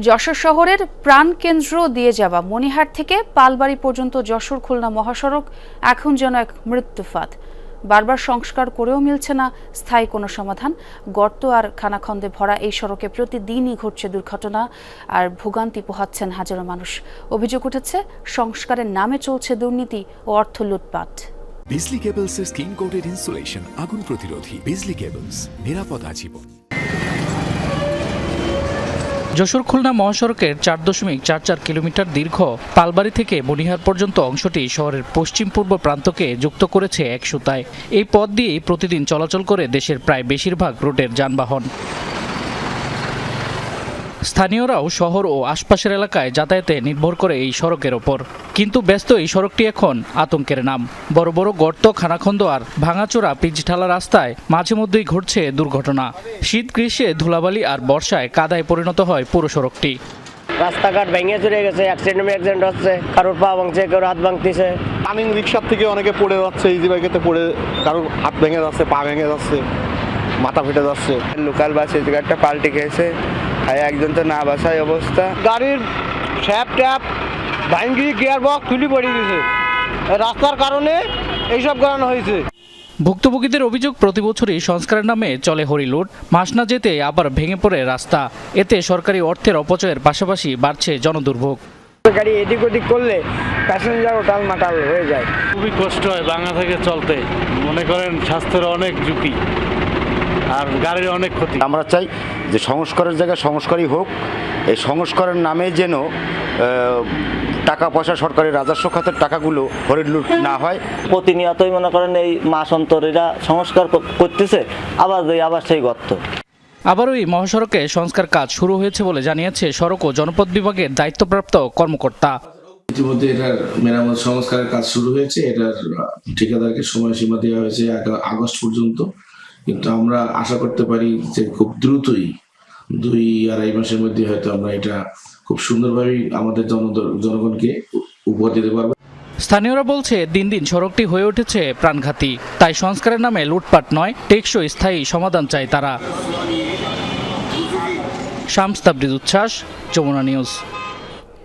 যশোর শহরের প্রাণকেন্দ্র দিয়ে যাওয়া মনিহাট থেকে পালবাড়ি পর্যন্ত যশোর খুলনা মহাসড়ক এখন যেন এক মৃত্যুফাত। বারবার সংস্কার করেও মিলছে না স্থায়ী কোনো সমাধান। গর্ত আর খানাখন্দে ভরা এই সড়কে প্রতিদিনই ঘটছে দুর্ঘটনা আর ভোগান্তি পোহাচ্ছেন হাজারো মানুষ। অভিযোগ উঠেছে সংস্কারের নামে চলছে দুর্নীতি ও অর্থ লুটপাট। বিজলি কেবলসের স্কিন কোটেড ইনসুলেশন আগুন প্রতিরোধী। বিজলি কেবলস, নিরাপদ আজীবন। যশোর খুলনা মহাসড়কের 4.44 কিলোমিটার দীর্ঘ পালবাড়ি থেকে মনিহার পর্যন্ত অংশটি শহরের পশ্চিম পূর্ব প্রান্তকে যুক্ত করেছে এক সুতায়। এই পথ দিয়েই প্রতিদিন চলাচল করে দেশের প্রায় বেশিরভাগ রুটের যানবাহন। স্থানীয়রাও শহর ও আশপাশের এলাকায় যাতায়াতে নির্ভর করে এই সড়কের ওপর। কিন্তু ব্যস্ত এই সড়কটি এখন আতঙ্কের নাম। বড় বড় গর্ত, খানাখন্দ আর ভাঙাচোরা পিচঢালা রাস্তায় মাঝে মধ্যেই ঘটছে দুর্ঘটনা। শীত, গ্রীষ্মে ধুলাবালি আর বর্ষায় কাদায় পরিণত হয় পুরো সড়কটি। রাস্তাঘাট ভেঙে চুরে গেছে, অ্যাক্সিডেন্ট হচ্ছে, কারোর পা ভাঙছে, কারোর হাত ভাঙতেছে। রানিং রিক্সার থেকে অনেকে পড়ে যাচ্ছে, ইজি বাইকেতে পড়ে কারোর হাত ভেঙে যাচ্ছে, পা ভেঙে যাচ্ছে, মাথা ফেটে যাচ্ছে। লোকাল বাস গাড়িটা পাল্টে খেয়েছে, একজন তো না বাসায় অবস্থা। গাড়ির শ্যাপ ট্যাপ ভাঙ্গি, গিয়ার বক্স খুলি পড়ে গেছে। রাস্তার কারণে এইসব করানো হয়েছে। ভুক্তভোগীদের অভিযোগ, প্রতি বছরই সংস্কারের নামে চলে হরিলুট। মাস না যেতে আবার ভেঙে পড়ে রাস্তা। এতে সরকারি অর্থের অপচয়ের পাশাপাশি বাড়ছে জনদুর্ভোগ। গাড়ি এদিক ওদিক করলে প্যাসেঞ্জারও টালমাটাল হয়ে যায়। খুবই কষ্ট হয় বাংলা থেকে চলতে। মনে করেন স্বাস্থ্যের অনেক ঝুঁকি আর গাড়ির অনেক ক্ষতি। আমরা চাই যে সংস্কারের জায়গায় সংস্কারই হোক। এই সংস্কারের নামে যেন টাকা পয়সা, সরকারি রাজস্ব খাতের টাকাগুলো হরিলুট না হয়। প্রতিনিয়তই মনে করেন এই মাস অন্তর এরা সংস্কার করতেছে, আবার সেই গর্ত। আবারও এই মহাসড়কে সংস্কার কাজ শুরু হয়েছে বলে জানিয়েছে সড়ক ও জনপথ বিভাগের দায়িত্বপ্রাপ্ত কর্মকর্তা। ইতিমধ্যে এটার মেরামত সংস্কারের কাজ শুরু হয়েছে। এটার ঠিকাদারকে সময়সীমা দেওয়া হয়েছে আগস্ট পর্যন্ত। কিন্তু আমরা আশা করতে পারি যে খুব দ্রুতই 2-2.5 মাসের মধ্যে হয়তো আমরা এটা খুব সুন্দরভাবে আমাদের জনগণকে উপহার দিতে পারবো। স্থানীয়রা বলছে, দিন দিন সড়কটি হয়ে উঠেছে প্রাণঘাতী। তাই সংস্কারের নামে লুটপাট নয়, টেকসই স্থায়ী সমাধান চায় তারা। শামস তাবরিজ উচ্ছ্বাস, যমুনা নিউজ।